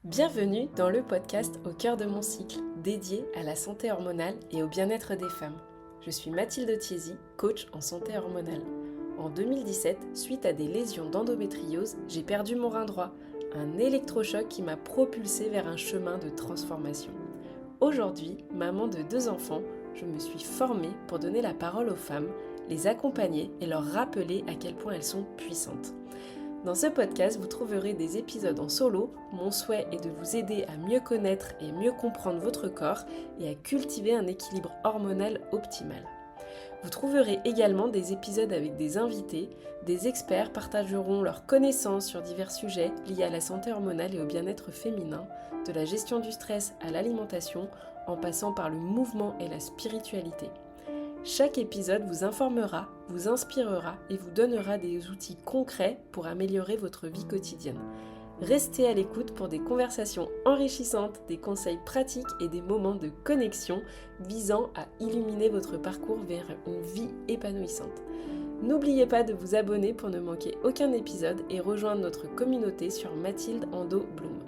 Bienvenue dans le podcast Au cœur de mon cycle, dédié à la santé hormonale et au bien-être des femmes. Je suis Mathilde Thiésy, coach en santé hormonale. En 2017, suite à des lésions d'endométriose, j'ai perdu mon rein droit, un électrochoc qui m'a propulsée vers un chemin de transformation. Aujourd'hui, maman de 2 enfants, je me suis formée pour donner la parole aux femmes, les accompagner et leur rappeler à quel point elles sont puissantes. Dans ce podcast, vous trouverez des épisodes en solo. Mon souhait est de vous aider à mieux connaître et mieux comprendre votre corps et à cultiver un équilibre hormonal optimal. Vous trouverez également des épisodes avec des invités. Des experts partageront leurs connaissances sur divers sujets liés à la santé hormonale et au bien-être féminin, de la gestion du stress à l'alimentation, en passant par le mouvement et la spiritualité. Chaque épisode vous informera, vous inspirera et vous donnera des outils concrets pour améliorer votre vie quotidienne. Restez à l'écoute pour des conversations enrichissantes, des conseils pratiques et des moments de connexion visant à illuminer votre parcours vers une vie épanouissante. N'oubliez pas de vous abonner pour ne manquer aucun épisode et rejoindre notre communauté sur Mathilde Ando Bloom.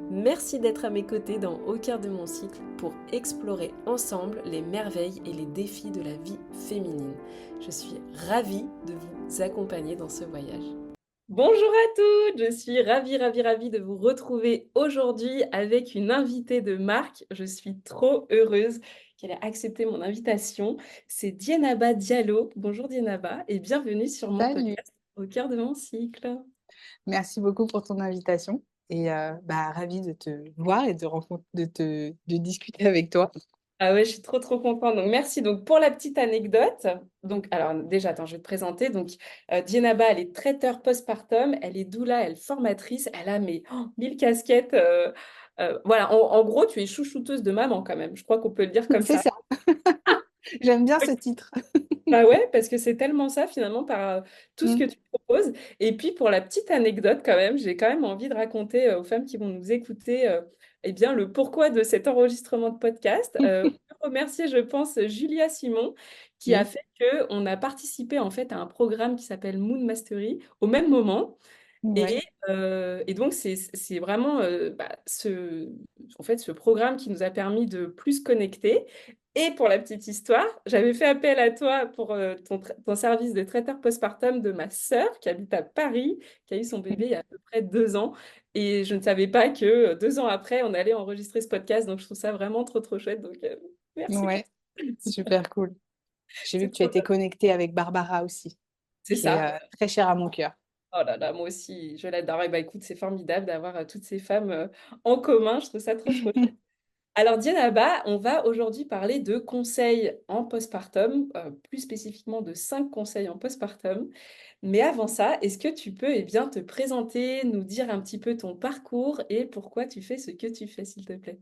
Merci d'être à mes côtés dans Au cœur de mon cycle pour explorer ensemble les merveilles et les défis de la vie féminine. Je suis ravie de vous accompagner dans ce voyage. Bonjour à toutes, je suis ravie de vous retrouver aujourd'hui avec une invitée de marque. Je suis trop heureuse qu'elle ait accepté mon invitation. C'est Dienaba Diallo. Bonjour Dienaba et bienvenue sur mon Salut, podcast Au cœur de mon cycle. merci beaucoup pour ton invitation et ravie de te voir et de discuter avec toi. Ah ouais, je suis trop contente. Donc merci. Donc pour la petite anecdote, donc alors déjà attends, je vais te présenter. Donc Dienaba, elle est traiteur postpartum, elle est doula, elle est formatrice, elle a 1000 casquettes. Voilà, en gros, tu es chouchouteuse de maman quand même. Je crois qu'on peut le dire comme C'est ça. ça, j'aime bien ce titre. Bah ouais, parce que c'est tellement ça finalement par tout ce que Mmh. tu proposes. Et puis pour la petite anecdote quand même, j'ai quand même envie de raconter aux femmes qui vont nous écouter eh bien, le pourquoi de cet enregistrement de podcast. Je veux remercier, je pense, Julia Simon qui a Oui, fait qu'on a participé en fait à un programme qui s'appelle Moon Mastery au même moment. ouais, Et donc, c'est vraiment en fait, ce programme qui nous a permis de plus connecter. Et pour la petite histoire, j'avais fait appel à toi pour ton service de traiteur postpartum de ma sœur qui habite à Paris, qui a eu son bébé il y a à peu près 2 ans. Et je ne savais pas que 2 ans après, on allait enregistrer ce podcast. Donc, je trouve ça vraiment trop chouette. Donc, merci pour ouais, ça. super cool. J'ai vu C'est que tu trop étais bien. connectée avec Barbara aussi, C'est qui est, ça. très chère à mon cœur. Oh là là, moi aussi, je l'adore. Et bah écoute, c'est formidable d'avoir toutes ces femmes en commun. Je trouve ça trop chouette. Alors, Dienaba, on va aujourd'hui parler de conseils en postpartum, plus spécifiquement de 5 conseils en postpartum. Mais avant ça, est-ce que tu peux bien, te présenter, nous dire un petit peu ton parcours et pourquoi tu fais ce que tu fais, s'il te plaît?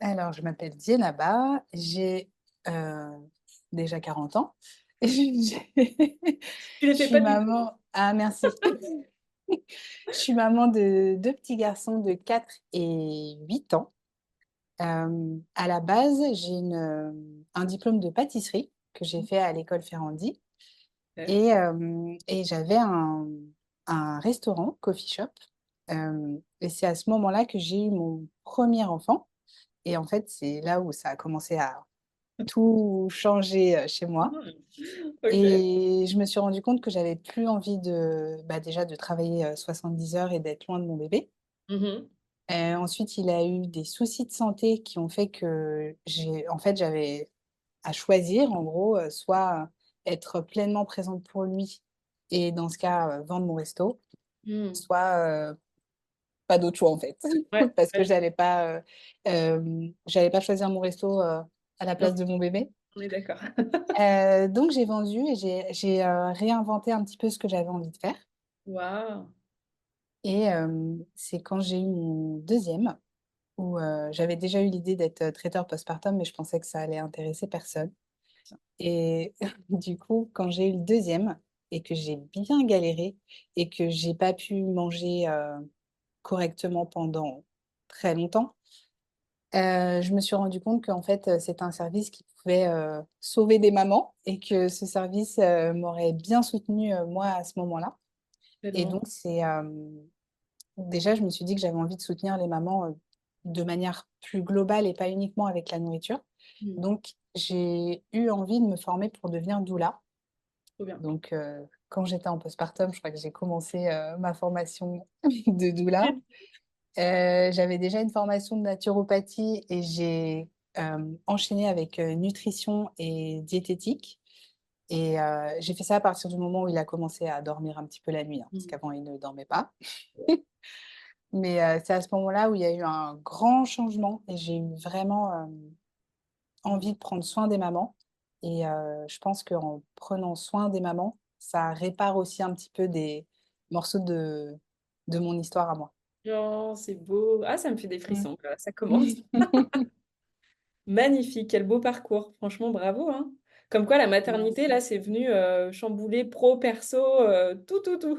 Alors, je m'appelle Dienaba, j'ai, déjà 40 ans. J'ai Tu je les fais suis pas du tout. maman merci. Je suis maman de 2 petits garçons de 4 et 8 ans. À la base, un diplôme de pâtisserie que j'ai fait à l'école Ferrandi Ouais. et j'avais un restaurant, coffee shop, et c'est à ce moment-là que j'ai eu mon premier enfant et en fait, c'est là où ça a commencé à tout changer, chez moi Mhm. Ok. et je me suis rendu compte que j'avais plus envie déjà de travailler, 70 heures et d'être loin de mon bébé. Mhm. Ensuite, il a eu des soucis de santé qui ont fait que j'avais à choisir en gros, soit être pleinement présente pour lui et dans ce cas, vendre mon resto, Mhm. soit, pas d'autre choix en fait. Ouais, Parce que ouais, j'allais pas choisir mon resto, à la bien place de sûr, mon bébé. on est d'accord. Donc j'ai vendu et j'ai réinventé un petit peu ce que j'avais envie de faire Waouh. et c'est quand j'ai eu mon deuxième où, j'avais déjà eu l'idée d'être, traiteur postpartum, mais je pensais que ça allait intéresser personne. Et du coup, quand j'ai eu le deuxième et que j'ai bien galéré et que j'ai pas pu manger, correctement pendant très longtemps, je me suis rendu compte qu'en fait, c'était un service qui pouvait, sauver des mamans et que ce service, m'aurait bien soutenue, moi, à ce moment-là et Tellement. donc déjà, je me suis dit que j'avais envie de soutenir les mamans de manière plus globale et pas uniquement avec la nourriture. Mmh. Donc, j'ai eu envie de me former pour devenir doula. Trop bien. Donc, quand j'étais en postpartum, je crois que j'ai commencé ma formation de doula. J'avais déjà une formation de naturopathie et j'ai enchaîné avec nutrition et diététique. Et j'ai fait ça à partir du moment où il a commencé à dormir un petit peu la nuit, hein, parce Mmh. qu'avant, il ne dormait pas. Mais c'est à ce moment-là où il y a eu un grand changement et j'ai eu vraiment Mmh. envie de prendre soin des mamans. Et je pense qu'en prenant soin des mamans, ça répare aussi un petit peu des morceaux de mon histoire à moi. Oh, c'est beau. Ah, ça me fait des Mm. frissons, là, ça commence. Magnifique, quel beau parcours. Franchement, bravo, hein. Comme quoi la maternité, Merci. là, c'est venu, chambouler pro, perso, tout, tout, tout.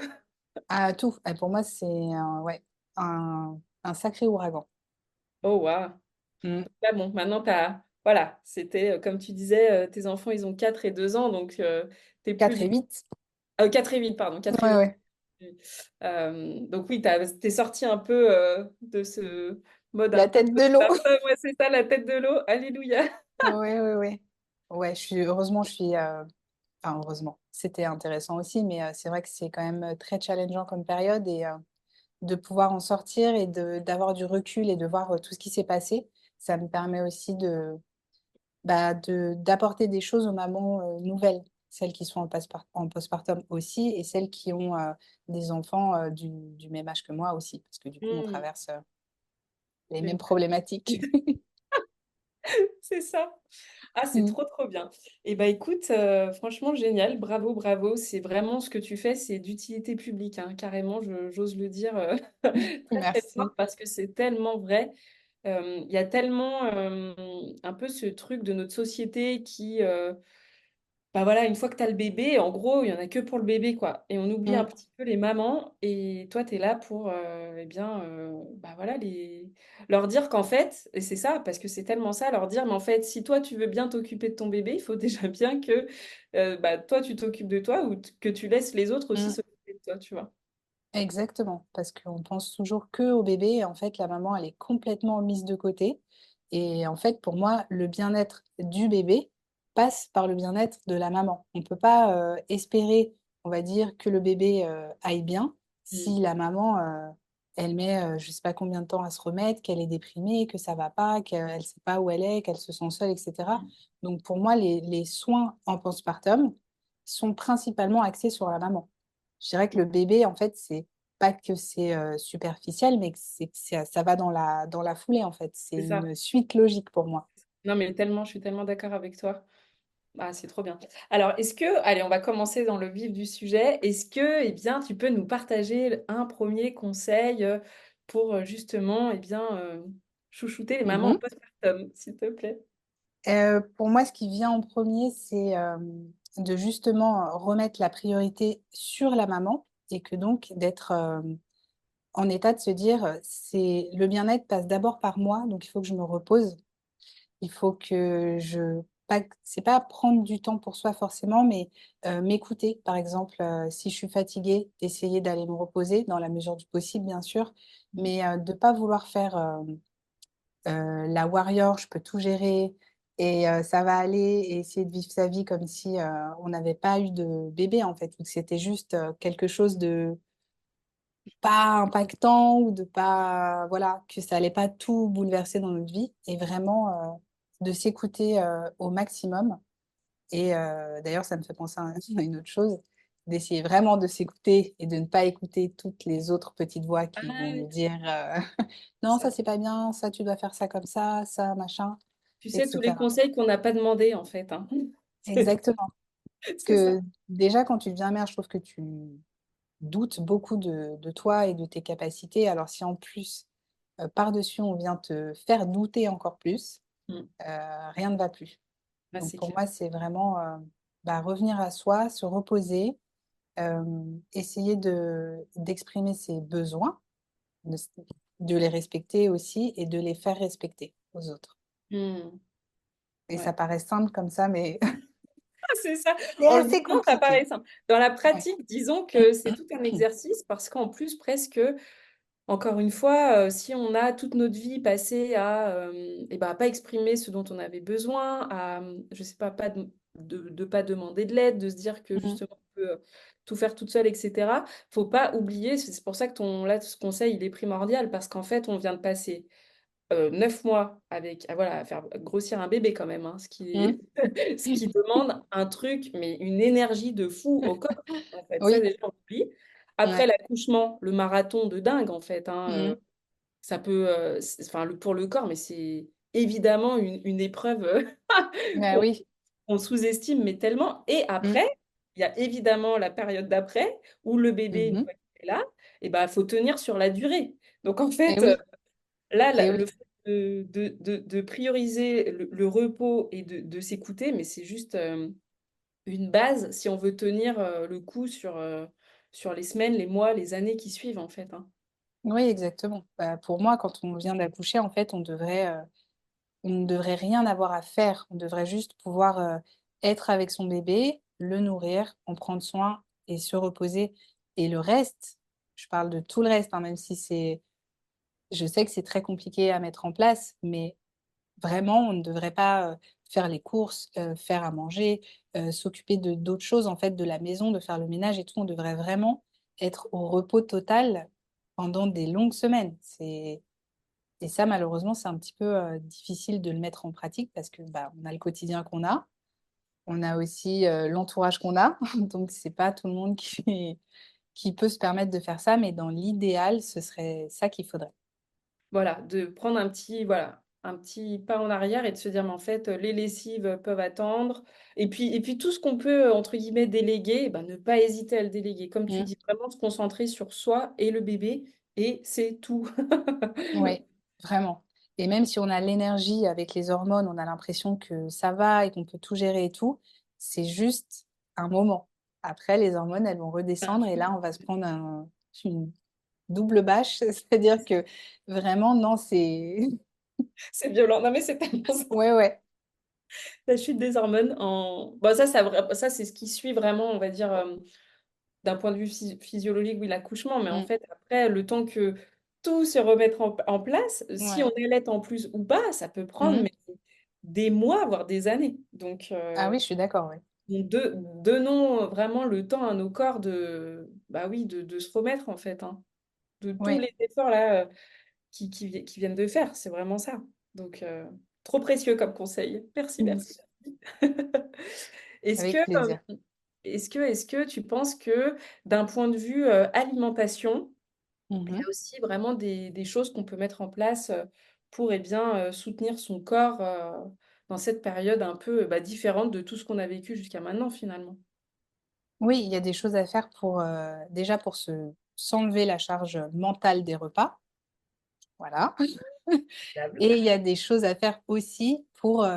Ah, tout. Pour moi, c'est ouais, un sacré ouragan. Oh waouh! Mm. Là, bon, maintenant voilà, c'était, comme tu disais, tes enfants, ils ont 4 et 2 ans, donc tu plus 4 et du 8. 4 et 8, pardon, 4 et Ouais, 8. ouais. Donc oui, tu sorti un peu, de ce mode un La peu tête de l'eau. postpartum, ouais, c'est ça, la tête de l'eau, alléluia. Ouais, ouais, ouais. Ouais, heureusement, enfin, heureusement, c'était intéressant aussi, mais c'est vrai que c'est quand même très challengeant comme période et de pouvoir en sortir et d'avoir du recul et de voir tout ce qui s'est passé, ça me permet aussi d'apporter des choses aux mamans nouvelles, celles qui sont en postpartum aussi et celles qui ont des enfants du même âge que moi aussi, parce que du coup, on Mmh, traverse les les mêmes mêmes. problématiques. C'est ça. Ah, c'est Mm. trop, trop bien. Et bah, écoute, franchement génial, bravo, bravo. C'est vraiment ce que tu fais, c'est d'utilité publique, hein, carrément, j'ose le dire, très, très fort Merci. parce que c'est tellement vrai. Il y a tellement, un peu ce truc de notre société qui, bah, voilà, une fois que tu as le bébé, en gros, il y en a que pour le bébé, quoi et on oublie un Mm. petit peu les mamans et toi, tu es là pour, et bien, bah, voilà, leur dire qu'en fait et c'est ça, parce que c'est tellement ça, leur dire: «Mais en fait, si toi, tu veux bien t'occuper de ton bébé, il faut déjà bien que, bah, toi, tu t'occupes de toi ou t que tu laisses les autres aussi Mm. s'occuper de toi», tu vois? Exactement, parce qu'on pense toujours que au bébé et en fait, la maman, elle est complètement mise de côté et en fait, pour moi, le bien-être du bébé passe par le bien-être de la maman. On ne peut pas, espérer, on va dire, que le bébé, aille bien Mmh. si la maman, elle met, je ne sais pas combien de temps à se remettre, qu'elle est déprimée, que ça va pas, qu'elle ne sait pas où elle est, qu'elle se sent seule et cetera. Mmh. Donc pour moi, les soins en postpartum sont principalement axés sur la maman. Je dirais que le bébé, en fait, c'est pas que c'est, superficiel, mais que ça va dans la foulée, en fait. C'est C'est ça. une suite logique pour moi. Non, mais tellement, je suis tellement d'accord avec toi. Ah, c'est trop bien. Alors, allez, on va commencer dans le vif du sujet. Est-ce que, eh bien, tu peux nous partager un premier conseil pour justement, eh bien, chouchouter les mamans en Mmh. postpartum, s'il te plaît? Pour moi, ce qui vient en premier, c'est, de justement, remettre la priorité sur la maman et que donc d'être, en état de se dire, «C'est le bien-être passe d'abord par moi, donc il faut que je me repose». Il faut que je pas c'est pas prendre du temps pour soi forcément, mais m'écouter. Par exemple, si je suis fatiguée, d'essayer d'aller me reposer dans la mesure du possible, bien sûr, Mmh. mais de pas vouloir faire, la warrior, je peux tout gérer et ça va aller et essayer de vivre sa vie comme si, on n'avait pas eu de bébé, en fait, ou que c'était juste, quelque chose de pas impactant ou de pas voilà, que ça allait pas tout bouleverser dans notre vie et vraiment, de s'écouter, au maximum et d'ailleurs ça me fait penser à à une autre chose, d'essayer vraiment de s'écouter et de ne pas écouter toutes les autres petites voix qui vont Ah nous oui, dire, «Non, ça. ça c'est pas bien, ça tu dois faire ça comme ça machin» Tu et sais, tous les cetera. conseils qu'on n'a pas demandé, en fait, hein. C'est Exactement. Parce c'est ça. que déjà quand tu deviens mère, je trouve que tu doutes beaucoup de toi et de tes capacités. Alors si en plus, par-dessus, on vient te faire douter encore plus, Mmh. rien ne va plus. Ah, Donc c'est pour clair. moi, c'est vraiment, revenir à soi, se reposer, essayer d'exprimer ses besoins, de s de les respecter aussi et de les faire respecter aux autres. Mmh. Et ça Ouais. paraît simple comme ça, mais Ah, c'est ça. c'est En le assez disant, ça paraît compliqué. simple. Dans la Ouais. pratique, disons que c'est tout un exercice parce qu'en plus, presque, encore une fois, si on a toute notre vie passée à, pas exprimer ce dont on avait besoin, à, je sais pas de pas demander de l'aide, de se dire que Mmh. justement on peut, tout faire toute seule et cetera. Faut pas oublier, c'est pour ça que ce conseil, il est primordial parce qu'en fait, on vient de passer 9 mois avec voilà, à faire grossir un bébé quand même, hein, ce qui Mmh. est ce qui demande un truc, mais une énergie de fou au corps, en fait. Ça Oui, déjà, on oublie. Après ouais. l'accouchement, le marathon de dingue, en fait, hein, Mmh. ça peut, enfin, pour le corps, mais c'est évidemment une épreuve, Bah qu'on oui. qu'on sous-estime, mais tellement. Et Mmh. après, il y a évidemment la période d'après, où le bébé, une Mmh. fois qu'il est là, faut tenir sur la durée. Donc en Et fait, oui, là, et le oui. fait de prioriser le repos et de s'écouter, mais c'est juste, une base si on veut tenir, le coup sur les semaines, les mois, les années qui suivent, en fait, hein. Oui, exactement. Bah, pour moi, quand on vient d'accoucher, en fait, on ne devrait rien avoir à faire. On devrait juste pouvoir, être avec son bébé, le nourrir, en prendre soin et se reposer et le reste, je parle de tout le reste, hein, même si je sais que c'est très compliqué à mettre en place, mais vraiment, on ne devrait pas, faire les courses, faire à manger, s'occuper de d'autres choses, en fait, de la maison, de faire le ménage et tout. On devrait vraiment être au repos total pendant des longues semaines. C'est Et ça, malheureusement, c'est un petit peu, difficile de le mettre en pratique parce que, bah, on a le quotidien qu'on a. On a aussi, l'entourage qu'on a. Donc c'est pas tout le monde qui peut se permettre de faire ça, mais dans l'idéal, ce serait ça qu'il faudrait. Voilà, de prendre un petit pas en arrière et de se dire: «Mais en fait, les lessives, peuvent attendre» et puis tout ce qu'on peut, entre guillemets «déléguer», ne pas hésiter à le déléguer. Comme tu Mmh. dis, vraiment se concentrer sur soi et le bébé et c'est tout. Ouais, vraiment. Et même si on a l'énergie avec les hormones, on a l'impression que ça va et qu'on peut tout gérer et tout, c'est juste un moment. Après, les hormones, elles vont redescendre et là, on va se prendre une double bâche. C'est-à-dire que vraiment, non, c'est C'est violent. Non, mais c'est tellement ça. ouais, ouais. La chute des hormones en ça, c'est ce qui suit vraiment, on va dire, d'un point de vue physiologique, oui, l'accouchement, mais en Mmh. fait, après, le temps que tout se remette en place, si on Ouais. allaite en plus ou pas, ça peut prendre, Mmh. mais des mois, voire des années. Donc, Ah oui, je suis d'accord, ouais. donnons vraiment le temps à nos corps oui, de se remettre, en fait, hein, de tous Ouais, les efforts là, qui viennent de faire, c'est vraiment ça. Donc, trop précieux comme conseil. Merci, mmh, merci. Est-ce que, avec plaisir. est-ce que tu penses que d'un point de vue, alimentation, il y Mmh. a aussi vraiment des choses qu'on peut mettre en place, pour soutenir son corps, dans cette période un peu, différente de tout ce qu'on a vécu jusqu'à maintenant finalement? Oui, il y a des choses à faire pour, déjà pour s'enlever la charge mentale des repas, voilà. Table. Et il y a des choses à faire aussi pour,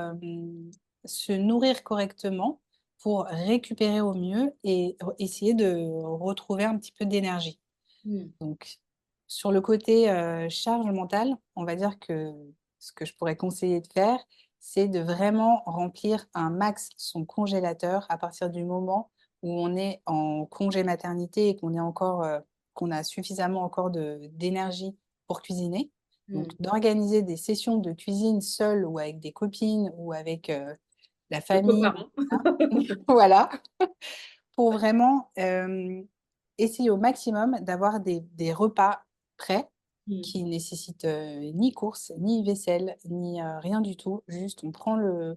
se nourrir correctement, pour récupérer au mieux et essayer de retrouver un petit peu d'énergie. Mmh. Donc sur le côté, charge mentale, on va dire que ce que je pourrais conseiller de faire, c'est de vraiment remplir un max son congélateur à partir du moment où on est en congé maternité et qu'on a suffisamment encore d'énergie pour cuisiner. Donc Mmh. d'organiser des sessions de cuisine seule ou avec des copines ou avec, la Le famille ou copain. voilà, pour vraiment, essayer au maximum d'avoir des repas prêts Mmh. qui nécessitent, ni courses, ni vaisselle, ni, rien du tout. Juste on prend le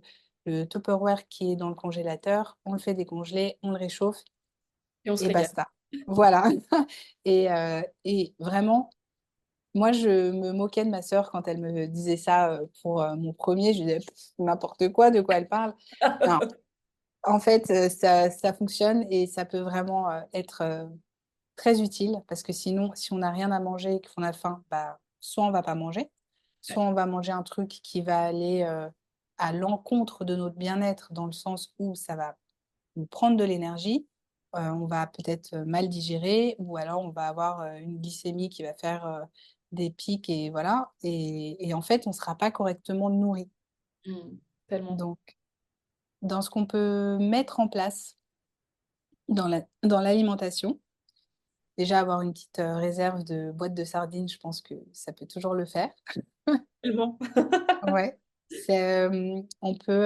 Tupperware qui est dans le congélateur, on le fait décongeler, on le réchauffe Et on se et régale. basta. Voilà. Et vraiment, moi je me moquais de ma sœur quand elle me disait ça, pour, mon premier. Je lui disais: «N'importe quoi, de quoi elle parle?» Non, en fait, ça fonctionne et ça peut vraiment, être, très utile parce que sinon, si on n'a rien à manger et qu'on a faim, bah, soit on va pas manger, Ouais. soit on va manger un truc qui va aller, à l'encontre de notre bien-être dans le sens où ça va nous prendre de l'énergie, on va peut-être, mal digérer ou alors on va avoir, une glycémie qui va faire, des pics et voilà et en fait, on sera pas correctement nourri. Mmh. Tellement. Donc dans ce qu'on peut mettre en place dans l'alimentation, déjà avoir une petite, réserve de boîte de sardines, je pense que ça peut toujours le faire. Tellement. Ouais, c'est, on peut,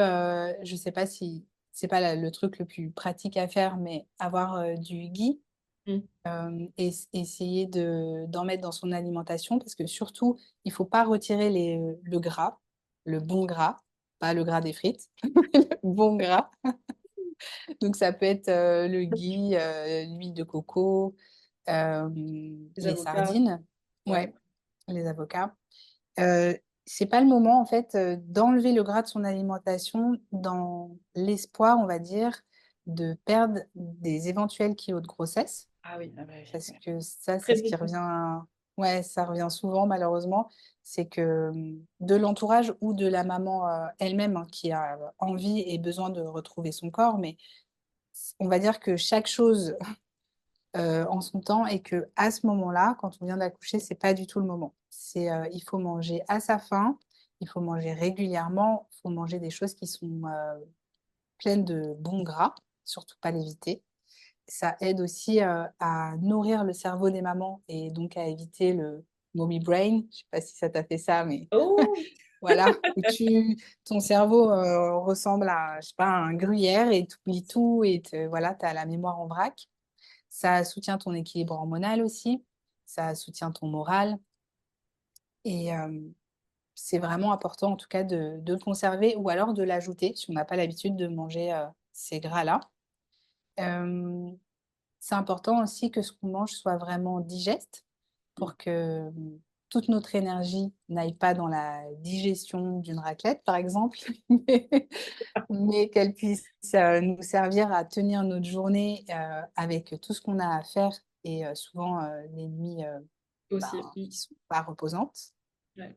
je sais pas si c'est pas la le truc le plus pratique à faire, mais avoir, du ghee, Mmh. essayer d'en mettre dans son alimentation parce que surtout, il faut pas retirer le gras, le bon gras, pas le gras des frites, le bon gras. Donc ça peut être, le ghee, l'huile de coco, Les les avocats, sardines, ouais. ouais, les avocats. C'est pas le moment en fait, d'enlever le gras de son alimentation dans l'espoir, on va dire, de perdre des éventuels kilos de grossesse. Ah oui, ah bah oui, Parce ouais. que ça, c'est Très ce qui beaucoup. revient, ouais, ça revient souvent malheureusement. C'est que, de l'entourage ou de la maman, elle-même, hein, qui a envie et besoin de retrouver son corps, mais on va dire que chaque chose, en son temps et que à ce moment-là, quand on vient d'accoucher, c'est pas du tout le moment. C'est, il faut manger à sa faim, il faut manger régulièrement, il faut manger des choses qui sont, pleines de bons gras, surtout pas l'éviter. Ça aide aussi, à nourrir le cerveau des mamans et donc à éviter le mommy brain. Je sais pas si ça t'a fait ça, mais Oh! voilà, où ton cerveau, ressemble à, je sais pas, un gruyère et tu oublies tout et voilà, tu as la mémoire en vrac. Ça soutient ton équilibre hormonal aussi, ça soutient ton moral et c'est vraiment important en tout cas de le conserver ou alors de l'ajouter si on n'a pas l'habitude de manger, ces gras-là. Hem, c'est important aussi que ce qu'on mange soit vraiment digeste Mmh. pour que, toute notre énergie n'aille pas dans la digestion d'une raclette, par exemple, mais qu'elle puisse, nous servir à tenir notre journée, avec tout ce qu'on a à faire et souvent, les nuits, Aussi. ben, Mmh. qui sont pas reposantes. Ouais.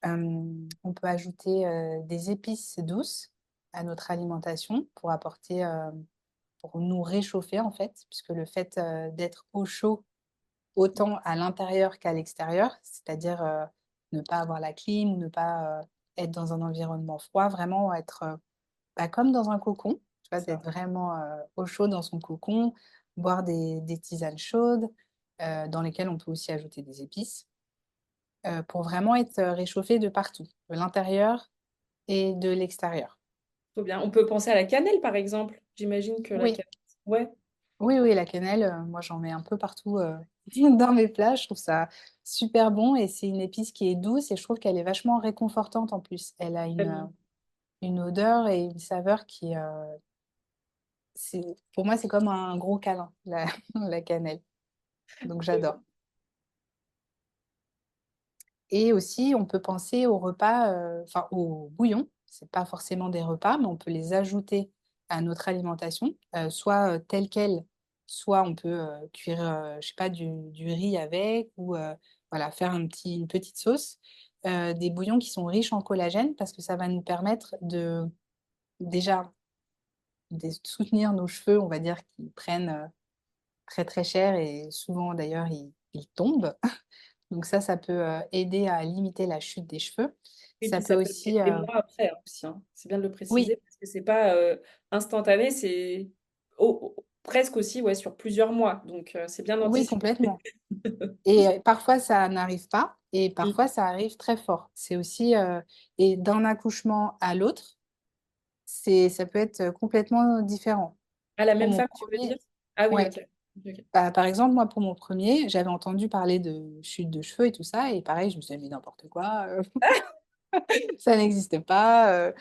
On peut ajouter, des épices douces à notre alimentation pour apporter, pour nous réchauffer, en fait, puisque le fait, d'être au chaud autant à l'intérieur qu'à l'extérieur, c'est-à-dire, ne pas avoir la clim ou ne pas, être dans un environnement froid, vraiment être, bah, comme dans un cocon, tu vois? C'est D'être ça. vraiment, au chaud dans son cocon, boire des tisanes chaudes, dans lesquelles on peut aussi ajouter des épices, pour vraiment être, réchauffé de partout, de l'intérieur et de l'extérieur. Trop bien. On peut penser à la cannelle, par exemple? J'imagine que la Oui, cannelle ouais, oui, oui, la cannelle, moi j'en mets un peu partout, dans mes plats. Je trouve ça super bon et c'est une épice qui est douce et je trouve qu'elle est vachement réconfortante en plus. Elle a tellement. une odeur et une saveur qui, c'est pour moi, c'est comme un gros câlin, la la cannelle, donc Trop j'adore. bien. Et aussi, on peut penser aux repas, enfin aux bouillons. C'est pas forcément des repas, mais on peut les ajouter à notre alimentation, soit, tels quels, soit on peut, cuire, je sais pas, du riz avec ou, voilà, faire une petite sauce. Des bouillons qui sont riches en collagène parce que ça va nous permettre de déjà, de soutenir nos cheveux, on va dire, qui prennent, très, très cher et souvent d'ailleurs ils tombent. Donc ça peut, aider à limiter la chute des cheveux. Et Ça puis peut ça peut aussi, tenir des mois après, hein, aussi, hein. C'est bien de le oui, préciser parce que c'est pas, instantané, c'est presque aussi, ouais, sur plusieurs mois, donc c'est bien oui, d'anticiper. complètement et parfois ça n'arrive pas et Mmh. parfois ça arrive très fort. C'est aussi, et d'un accouchement à l'autre, ça peut être, complètement différent. Ah, la Pour même mon femme, tu veux dire? premier, Ah oui, ouais, OK. OK, OK. bah, par exemple, moi, pour mon premier, j'avais entendu parler de chute de cheveux et tout ça et pareil, je me suis dit: «Mais n'importe quoi, ça n'existe pas»,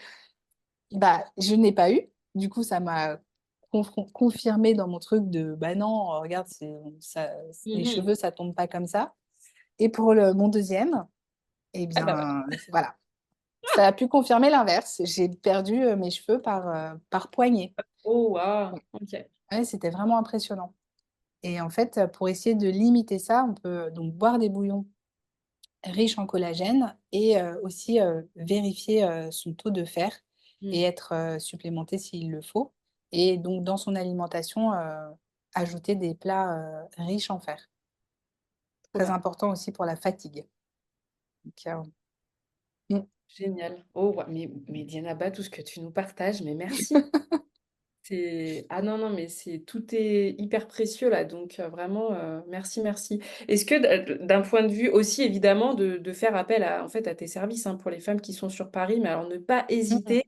bah, je n'ai pas eu. Du coup, ça m'a confirmé dans mon truc de: «Bah, non, regarde, c'est ça les Mmh. cheveux, ça tombe pas comme ça» et pour mon deuxième, eh Ah bah, voilà. bien, voilà, ça a pu confirmer l'inverse. J'ai perdu, mes cheveux par poignée. Oh waouh! Ouais, OK. ouais, c'était vraiment impressionnant et en fait, pour essayer de limiter ça, on peut donc boire des bouillons riches en collagène et aussi, vérifier, son taux de fer et Mmh. être, supplémenté s'il le faut et donc dans son alimentation, ajouter des plats, riches en fer. Trop Très bien. important aussi pour la fatigue. Donc, mmh. Génial. Oh ouais, mais Diana Ba, tout ce que tu nous partages, mais merci. Ah non, non, mais tout est hyper précieux là, donc vraiment, merci, merci. Est-ce que d'un point de vue aussi évidemment de faire appel en fait, à tes services, hein, pour les femmes qui sont sur Paris, mais alors ne pas Mmh. hésiter,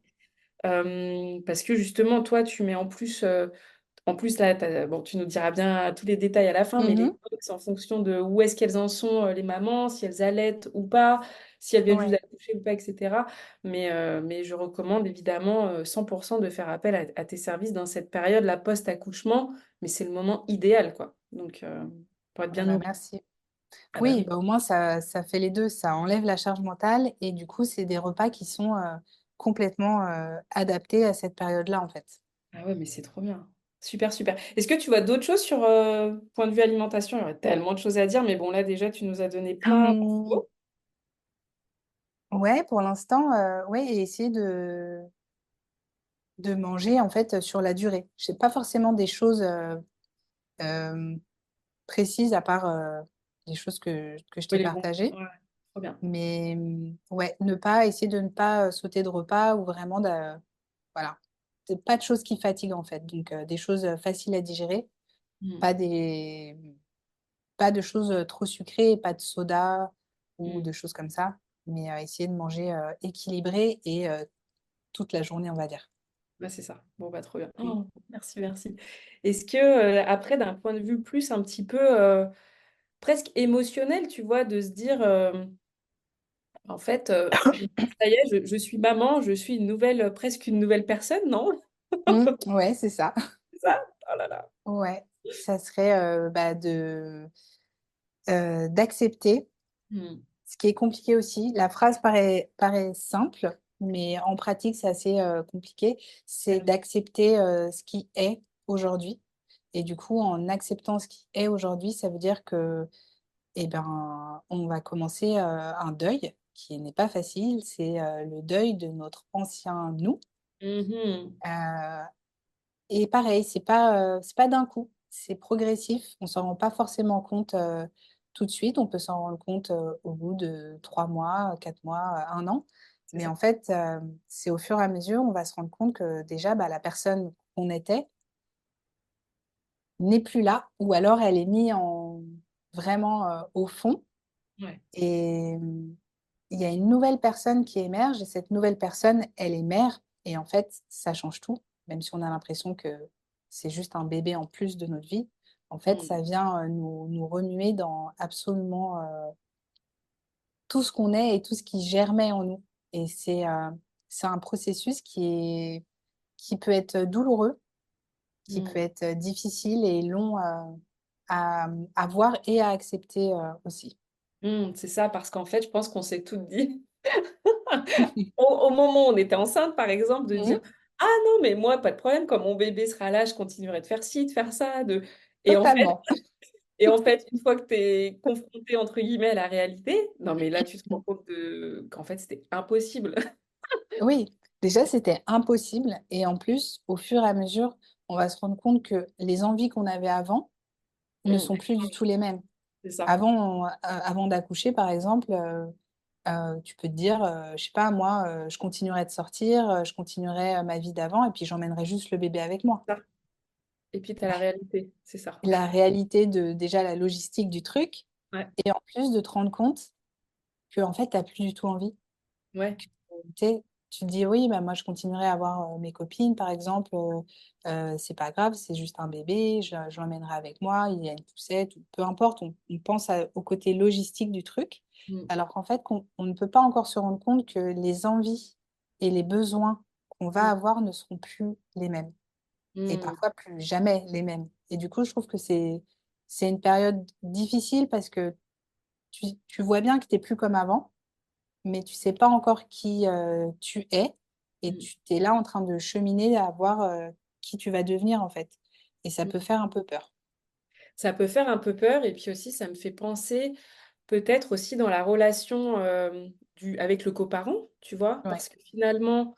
parce que justement toi tu mets en plus, là, bon, tu nous diras bien tous les détails à la fin, mais les Mmh. box en fonction de où est-ce qu'elles en sont, les mamans, si elles allaitent ou pas, si elles viennent juste Ouais. d'accoucher ou pas, et cetera. Mais je recommande évidemment, 100 de faire appel à tes services dans cette période, la post-accouchement, mais c'est le moment idéal, quoi. Donc, pour être Ah bien bah, nourrie. merci. Ah bah Oui, oui. bah, au moins ça fait les 2. Ça enlève la charge mentale et du coup, c'est des repas qui sont, complètement, adaptés à cette période-là, en fait. Ah ouais, mais c'est trop bien. Super, super. Est-ce que tu vois d'autres choses sur, point de vue alimentation? Il y aurait tellement de choses à dire, mais bon, là, déjà, tu nous as donné plein Mmh, d'infos. ouais, pour l'instant, ouais, et essayer de manger, en fait, sur la durée. J'ai pas forcément des choses, hem, précises à part, les choses que je Oui, t'ai les bons. partagées. Ouais, trop bien. Mais, ouais, essayer de ne pas, sauter de repas ou vraiment voilà, pas de choses qui fatiguent, en fait. Donc, des choses, faciles à digérer, Mmh. pas des pas de choses, trop sucrées, pas de soda ou Mmh. de choses comme ça, mais, essayer de manger, équilibré et toute la journée, on va dire. Bah, c'est ça. Bon, bah, trop bien. Mmh. Oh, merci, merci. Est-ce que, après d'un point de vue plus un petit peu, presque émotionnel, tu vois? De se dire, en fait, ça y est, je suis maman, je suis une nouvelle, presque une nouvelle personne, non? Mmh, ouais, c'est ça. C'est ça? Oh là là. Ouais, ça serait, bah, d'accepter. Mmh. Ce qui est compliqué aussi, la phrase paraît simple, mais en pratique, c'est assez, compliqué. C'est Ah oui. d'accepter, ce qui est aujourd'hui et du coup, en acceptant ce qui est aujourd'hui, ça veut dire que, eh ben, on va commencer, un deuil qui n'est pas facile. C'est, le deuil de notre ancien nous, Mmh. heu et pareil, c'est pas d'un coup, c'est progressif. On s'en rend pas forcément compte, tout de suite. On peut s'en rendre compte, au bout de 3 mois, 4 mois, 1 an. C'est Mais ça. en fait, c'est au fur et à mesure, on va se rendre compte que déjà, bah, la personne qu'on était n'est plus là ou alors elle est mise en vraiment, au fond Ouais. et il y a une nouvelle personne qui émerge et cette nouvelle personne, elle est mère et en fait, ça change tout. Même si on a l'impression que c'est juste un bébé en plus de notre vie, en fait, Mmh. ça vient, nous remuer dans absolument, tout ce qu'on est et tout ce qui germait en nous et c'est un processus qui peut être douloureux, qui peut Mmh. être, difficile et long, à voir et à accepter, aussi. Mmh, c'est ça, parce qu'en fait, je pense qu'on s'est toutes dit au moment où on était enceinte, par exemple, de Mmh. dire: «Ah non, mais moi, pas de problème, quand mon bébé sera là, je continuerai de faire ci, de faire ça, de» et en fait Totalement. une fois que tu es «confrontée» entre guillemets à la réalité, non, mais là, tu te rends compte qu'en fait, c'était impossible. Oui, déjà, c'était impossible et en plus, au fur et à mesure, on va se rendre compte que les envies qu'on avait avant ne Mmh, sont plus du tout les mêmes. c'est ça. Avant d'accoucher, par exemple, tu peux te dire, je sais pas moi, je continuerai de sortir, je continuerai, ma vie d'avant et puis j'emmènerai juste le bébé avec moi. Ça et puis tu as la réalité, c'est ça. La réalité de déjà la logistique du truc Ouais, et en plus de te rendre compte qu'en fait, tu as plus du tout envie. ouais. Tu sais, tu te dis: «Oui, bah, moi je continuerai à voir, mes copines par exemple, c'est pas grave, c'est juste un bébé, je l'emmènerai avec moi, il y a une poussette» ou peu importe, on pense au côté logistique du truc, Mmh, alors qu'en fait qu'on ne peut pas encore se rendre compte que les envies et les besoins qu'on va mmh, avoir ne seront plus les mêmes et mmh, parfois plus jamais les mêmes et du coup, je trouve que c'est une période difficile parce que tu vois bien que tu es plus comme avant mais tu sais pas encore qui, tu es et mmh, tu es là en train de cheminer à voir, qui tu vas devenir, en fait et ça peut mmh. faire un peu peur. Ça peut faire un peu peur et puis aussi, ça me fait penser peut-être aussi dans la relation, du avec le coparent, tu vois? Ouais. Parce que finalement,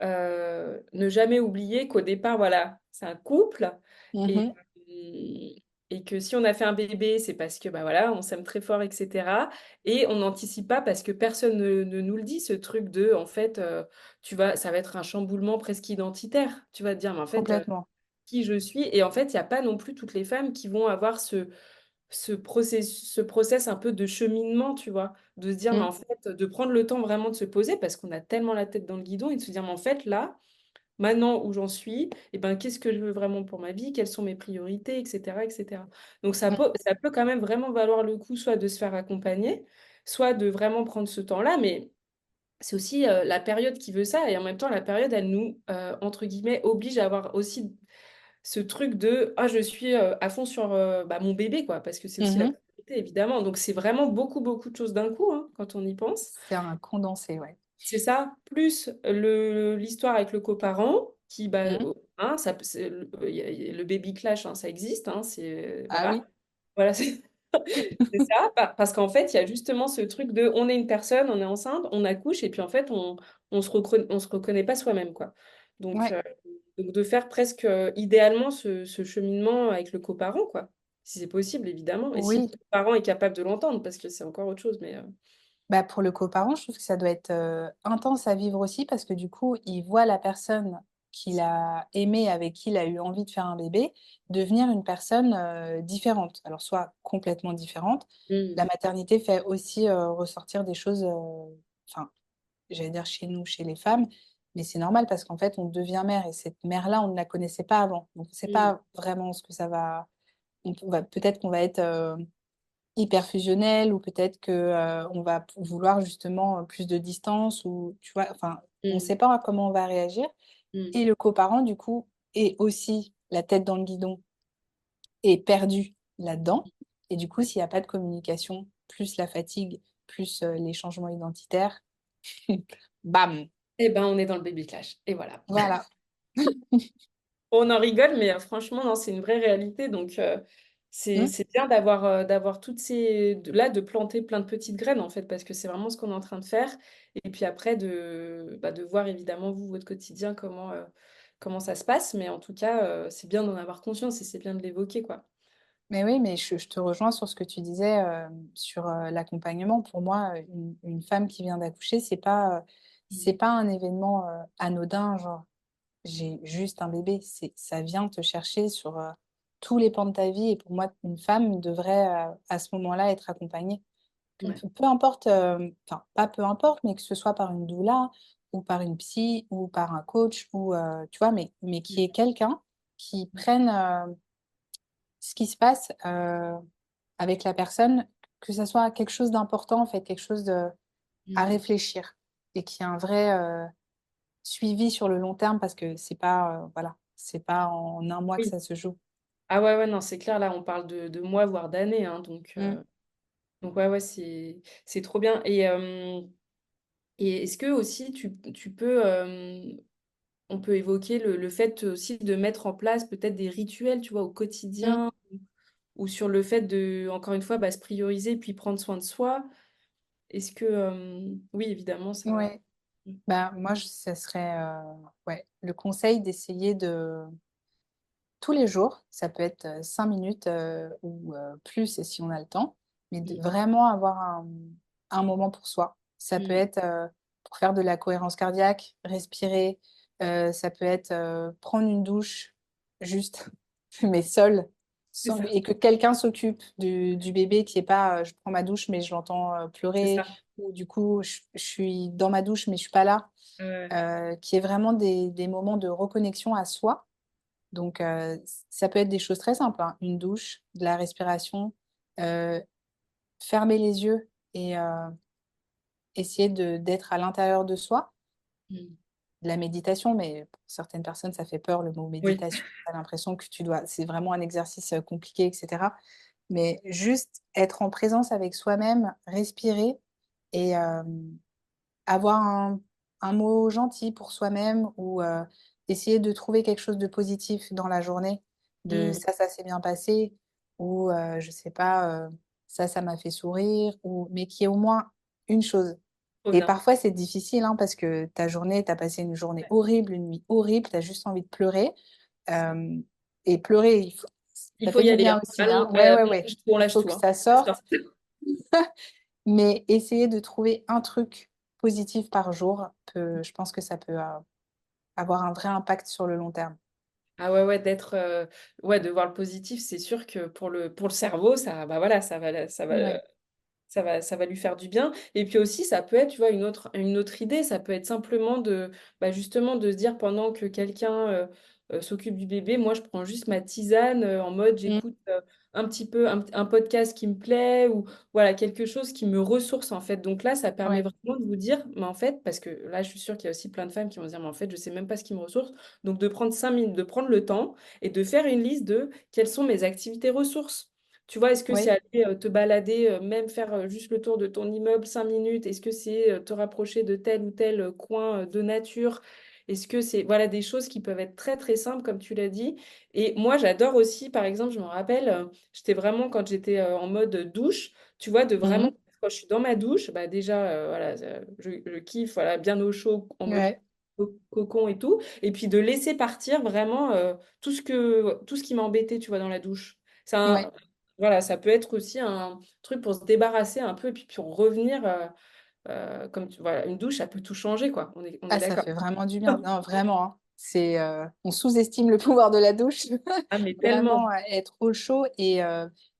ne jamais oublier qu'au départ, voilà, c'est un couple et Mmh. et que si on a fait un bébé, c'est parce que, bah, voilà, on s'aime très fort et cetera et on n'anticipe pas parce que personne ne nous le dit, ce truc de, en fait, ça va être un chamboulement presque identitaire. Tu vas te dire: «Mais en fait, Complètement. qui je suis?» et en fait, il y a pas non plus toutes les femmes qui vont avoir ce process un peu de cheminement, tu vois? De se dire: «Mais Mmh. en fait», de prendre le temps vraiment de se poser parce qu'on a tellement la tête dans le guidon et de se dire: «Mais en fait, là, maintenant où j'en suis et ben, qu'est-ce que je veux vraiment pour ma vie? Quelles sont mes priorités?» et cetera et cetera. Donc Mmh. ça peut quand même vraiment valoir le coup, soit de se faire accompagner, soit de vraiment prendre ce temps-là, mais c'est aussi, la période qui veut ça et en même temps la période elle nous, entre guillemets «oblige» à avoir aussi ce truc de: «Ah je suis, à fond sur, bah, mon bébé quoi», parce que c'est aussi la Mmh. priorité évidemment. Donc c'est vraiment beaucoup, beaucoup de choses d'un coup, hein, quand on y pense. C'est un condensé, ouais. C'est ça, plus l'histoire avec le coparent qui, bah, Mmh. hein, ça peut c'est il y a le baby clash, hein, ça existe, hein, c'est Ah oui. voilà, c'est ça, parce qu'en fait, il y a justement ce truc de on est une personne, on est enceinte, on accouche et puis en fait on se reconnaît pas soi-même, quoi. Donc Ouais. heu, donc de faire presque, idéalement ce cheminement avec le coparent, quoi. Si c'est possible évidemment et si le Oui. coparent est capable de l'entendre parce que c'est encore autre chose mais Bah, pour le coparent, je trouve que ça doit être, intense à vivre aussi parce que du coup, il voit la personne qu'il a aimée, avec qui il a eu envie de faire un bébé, devenir une personne, différente. Alors soit complètement différente. La mmh, maternité fait aussi, ressortir des choses, enfin, j'allais dire chez nous, chez les femmes, mais c'est normal parce qu'en fait, on devient mère et cette mère-là, on ne la connaissait pas avant. Donc on ne sait mmh, pas vraiment ce que ça va on va peut-être qu'on va être, hyper fusionnel ou peut-être que, on va vouloir justement, plus de distance ou tu vois? Enfin, on ne mmh, sait pas comment on va réagir mmh, et le coparent du coup est aussi la tête dans le guidon et perdu là-dedans et du coup, s'il y a pas de communication, plus la fatigue, plus, les changements identitaires, bam! et ben, on est dans le baby clash et voilà. Voilà. On en rigole, mais franchement, non, c'est une vraie réalité donc Mmh. c'est bien d'avoir toutes ces de planter plein de petites graines, en fait, parce que c'est vraiment ce qu'on est en train de faire et puis après de voir évidemment, vous, votre quotidien, comment ça se passe, mais en tout cas, c'est bien d'en avoir conscience et c'est bien de l'évoquer, quoi. Mais oui, mais je te rejoins sur ce que tu disais, sur, l'accompagnement. Pour moi, une femme qui vient d'accoucher, Mmh. c'est pas un événement, anodin, genre: «J'ai juste un bébé». C'est ça vient te chercher sur, tous les pans de ta vie et pour moi, une femme devrait, à ce moment-là, être accompagnée. Ouais. Peu importe, enfin, pas peu importe, mais que ce soit par une doula ou par une psy ou par un coach ou, tu vois? Mais qu'il y ait Mmh. quelqu'un qui prenne, ce qui se passe, avec la personne, que ça soit quelque chose d'important, en fait, quelque chose de à Mmh. réfléchir et qu'il y ait un vrai, suivi sur le long terme parce que c'est pas, voilà, c'est pas en un mois que Oui. ça se joue. Ah ouais, ouais, non, c'est clair, là, on parle de mois, voire d'années, hein, Mmh. donc ouais, ouais, c'est trop bien et est-ce que aussi tu peux, on peut évoquer le fait aussi de mettre en place peut-être des rituels, tu vois, au Mmh. quotidien ou sur le fait de, encore une fois, bah, se prioriser puis prendre soin de soi? Est-ce que, oui, évidemment, ça Ouais. mmh, Bah, moi, ça serait, ouais, le conseil d'essayer de tous les jours, ça peut être, 5 minutes, ou, plus si on a le temps, mais de mmh, vraiment avoir un moment pour soi. Ça peut mmh, être, pour faire de la cohérence cardiaque, respirer, ça peut être, prendre une douche juste, mais seule, c'est sans ça, et que quelqu'un s'occupe du bébé qui est pas, je prends ma douche, mais je l'entends, c'est pleurer ça. ou du coup je suis dans ma douche, mais je suis pas là. Ouais, Qui est vraiment des moments de reconnexion à soi donc ça peut être des choses très simples, hein, une douche, de la respiration, heu, fermer les yeux et essayer d'être à l'intérieur de soi. mmh, De la méditation, mais pour certaines personnes, ça fait peur le mot oui, méditation. Tu as l'impression que tu dois c'est vraiment un exercice, compliqué et cetera. Mais juste être en présence avec soi-même, respirer et avoir un mot gentil pour soi-même ou essayer de trouver quelque chose de positif dans la journée, de mmh, ça s'est bien passé ou je sais pas, ça m'a fait sourire ou mais qu'il y ait au moins une chose trop et bien. parfois c'est difficile, hein, parce que ta journée tu as passé une journée Ouais, horrible, une nuit horrible, tu as juste envie de pleurer, c'est ça. hem et pleurer, il faut Il Ça faut fait y du aller, bien hein. aussi, Ah non, hein. ouais, Ouais, ouais, on ouais. lâche tout, on Il lâche faut tout, que hein. ça C'est sorte, sorti. mais essayer de trouver un truc positif par jour je pense que ça peut, avoir un vrai impact sur le long terme. Ah ouais, ouais, ouais, de voir le positif, c'est sûr que pour le cerveau, ça, bah, voilà, Ouais. ça va lui faire du bien et puis aussi ça peut être, tu vois, une autre idée, ça peut être simplement bah, justement de se dire pendant que quelqu'un, s'occupe du bébé, moi je prends juste ma tisane, en mode Mmh. j'écoute, un petit peu un podcast qui me plaît ou voilà, quelque chose qui me ressource en fait. Donc là, ça permet Ouais. vraiment de vous dire, mais en fait parce que là, je suis sûre qu'il y a aussi plein de femmes qui vont se dire: «Mais en fait, je sais même pas ce qui me ressource». Donc de prendre 5 minutes, de prendre le temps et de faire une liste de quelles sont mes activités ressources. Tu vois, est-ce que c'est Oui. aller, te balader, même faire, juste le tour de ton immeuble 5 minutes? Est-ce que c'est, te rapprocher de tel ou tel, coin, de nature? Est-ce que c'est voilà, des choses qui peuvent être très, très simples comme tu l'as dit et moi j'adore aussi, par exemple, je me rappelle, j'étais vraiment quand j'étais, en mode douche, tu vois, de Mmh vraiment mh. quand je suis dans ma douche, bah, déjà, voilà, je kiffe, voilà, bien au chaud en mode Ouais. cocon et tout et puis de laisser partir vraiment, tout ce qui m'embêtait, tu vois, dans la douche. C'est Ouais. un voilà, ça peut être aussi un truc pour se débarrasser un peu et puis pour revenir, comme tu voilà, une douche, ça peut tout changer, quoi. On est Ah, ça d'accord? fait vraiment du bien. Non, vraiment, hein. On sous-estime le pouvoir de la douche. Ah mais tellement. Vraiment, être au chaud et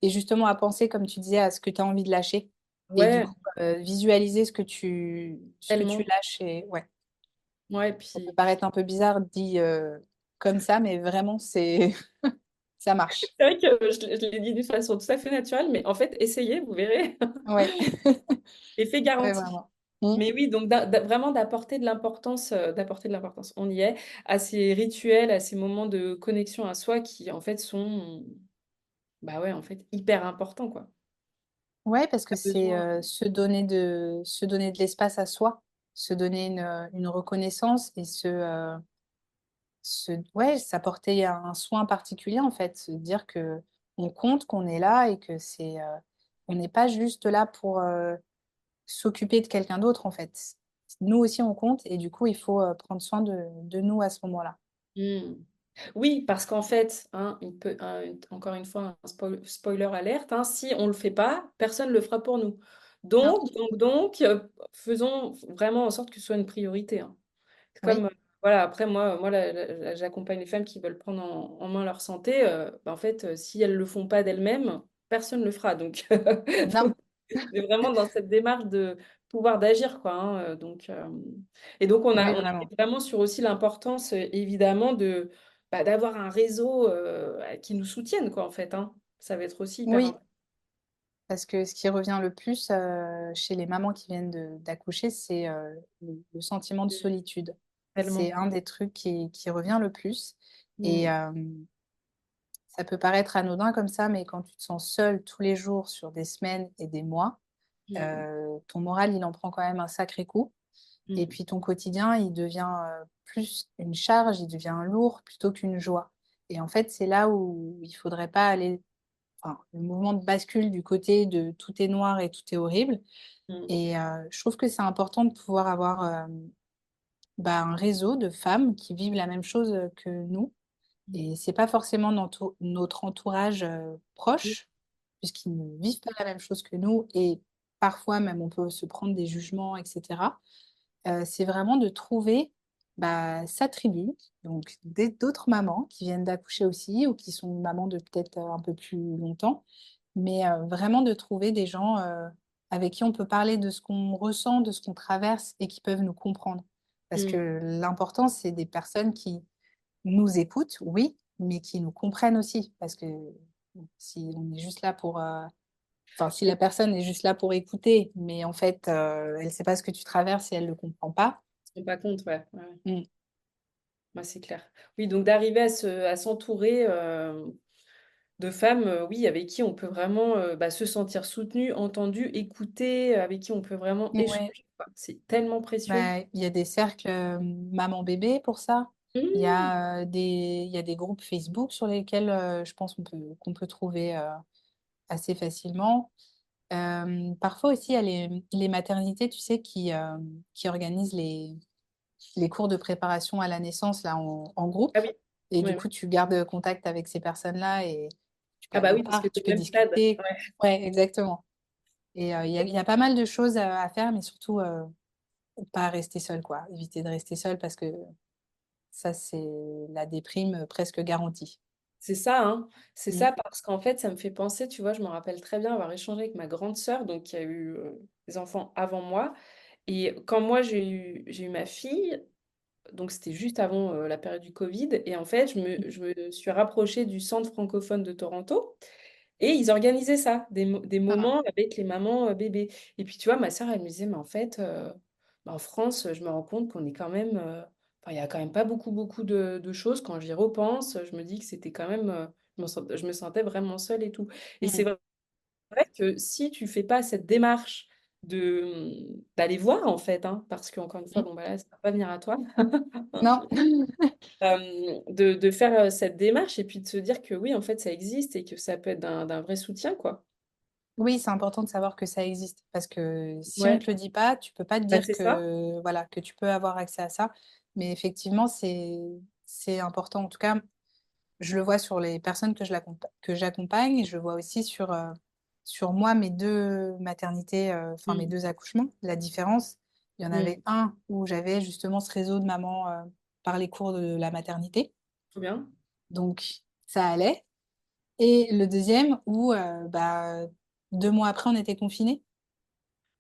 justement à penser, comme tu disais, à ce que tu as envie de lâcher et du Ouais, coup, visualiser ce que tu tellement. lâches et ouais, Ouais, ça peut puis paraître un peu bizarre dit, comme ça, mais vraiment ça marche. c'est vrai que je l'ai dit d'une façon tout à fait naturelle, mais en fait, essayez, vous verrez, Ouais. effet Ouais, garanti. vraiment. Mmh. Mais oui, donc vraiment d'apporter de l'importance, on y est, à ces rituels, à ces moments de connexion à soi qui, en fait, sont, bah, ouais, en fait, hyper importants, quoi. Ouais, parce que Tu as c'est, besoin se donner de l'espace à soi, se donner une reconnaissance et ouais, s'apporter un soin particulier, en fait. Se dire que on compte, qu'on est là et que on n'est pas juste là pour, s'occuper de quelqu'un d'autre, en fait. Nous aussi, on compte et du coup, il faut, prendre soin de nous à ce moment-là. mmh. Oui, parce qu'en fait, hein, il peut encore une fois, un spoiler alert, hein, si on le fait pas, personne le fera pour nous. Non, Faisons vraiment en sorte que ce soit une priorité, hein. C'est oui, comme, voilà, après moi j'accompagne les femmes qui veulent prendre en main leur santé, bah, en fait, si elles le font pas d'elles-mêmes, personne le fera donc non, donc c'est vraiment dans cette démarche de pouvoir d'agir quoi, hein, et donc oui, on est vraiment. vraiment sur aussi l'importance, évidemment bah, d'avoir un réseau, qui nous soutienne quoi, en fait, hein. Ça va être aussi hyper Oui. important. Parce que ce qui revient le plus, chez les mamans qui viennent d'accoucher, c'est, le sentiment de solitude. C'est Tellement. un des trucs qui revient le plus et Mmh. ça peut paraître anodin comme ça, mais quand tu te sens seule tous les jours sur des semaines et des mois, Mmh. ton moral, il en prend quand même un sacré coup et Mmh. puis ton quotidien, il devient, plus une charge, il devient lourd plutôt qu'une joie et en fait, c'est là où il faudrait pas aller enfin, le mouvement de bascule du côté de tout est noir et tout est horrible Mmh. et je trouve que c'est important de pouvoir avoir, bah, un réseau de femmes qui vivent la même chose, que nous Mmh. et c'est pas forcément notre entourage, Oui. proche, puisqu'ils ne vivent pas la même chose que nous et parfois même on peut se prendre des jugements et cetera. C'est vraiment de trouver, bah, sa tribu, donc d'autres mamans qui viennent d'accoucher aussi ou qui sont mamans de peut-être, un peu plus longtemps, mais vraiment de trouver des gens, avec qui on peut parler de ce qu'on ressent, de ce qu'on traverse et qui peuvent nous comprendre. Parce Mmh. que l'important, c'est des personnes qui nous écoutent, oui, mais qui nous comprennent aussi. Parce que bon, si on est juste là pour, enfin, si la personne est juste là pour écouter, mais en fait, elle ne sait pas ce que tu traverses et elle ne le comprend pas. Se rend pas compte, ouais, ouais, ouais. Mmh. Ouais, c'est clair. Oui, donc d'arriver à s'entourer, de femmes, oui, avec qui on peut vraiment, bah, se sentir soutenu, entendu, écouté, avec qui on peut vraiment Ouais, échanger, quoi. C'est tellement précieux. bah, il y a des cercles, maman-bébé pour ça. Mmh! Il y a des groupes Facebook sur lesquels, je pense qu'on peut trouver, assez facilement. Parfois aussi, il y a les maternités, tu sais, qui organisent les cours de préparation à la naissance là en groupe Ah oui. et Oui, du oui. coup, tu gardes, contact avec ces personnes-là et tu peux Ah aller bah au oui, parce que parc, c'est tu peux le même stade. discuter. Ouais. Ouais, exactement. Et il y a pas mal de choses à faire, mais surtout, pas rester seul, quoi. Éviter de rester seul parce que ça, c'est la déprime, presque garantie. C'est ça, hein. C'est Mmh. ça parce qu'en fait, ça me fait penser, tu vois, je me rappelle très bien avoir échangé avec ma grande sœur, donc qui a eu, des enfants avant moi et quand moi j'ai eu ma fille, donc c'était juste avant, la période du covid et en fait, je me suis rapprochée du centre francophone de Toronto et ils organisaient ça, des Ah, moments avec les mamans, bébés et puis, tu vois, ma sœur, elle me disait: «Mais en fait, bah, en France, je me rends compte qu'on est quand même, enfin, il y a quand même pas beaucoup, beaucoup de choses. Quand j'y repense, je me dis que c'était quand même, je me sentais vraiment seule et tout» et c'est mmh. vrai que si tu fais pas cette démarche d'aller voir, en fait, hein, parce qu'encore une fois, Mmh. bon, bah, là, ça va pas venir à toi. Non. De faire, cette démarche et puis de se dire que oui, en fait, ça existe et que ça peut être d'un vrai soutien, quoi. Oui, c'est important de savoir que ça existe parce que si on Ouais, te le dit pas, tu peux pas te bah, dire c'est ça. que, voilà, que tu peux avoir accès à ça. Mais effectivement, c'est important. En tout cas, je le vois sur les personnes que j'accompagne et je le vois aussi sur moi, mes 2 maternités, enfin mes Mmh. 2 accouchements. La différence, il y en Mmh. avait un où j'avais justement ce réseau de mamans, par les cours de la maternité, Trop bien. donc ça allait. Et le deuxième où, bah, 2 mois après, on était confinés.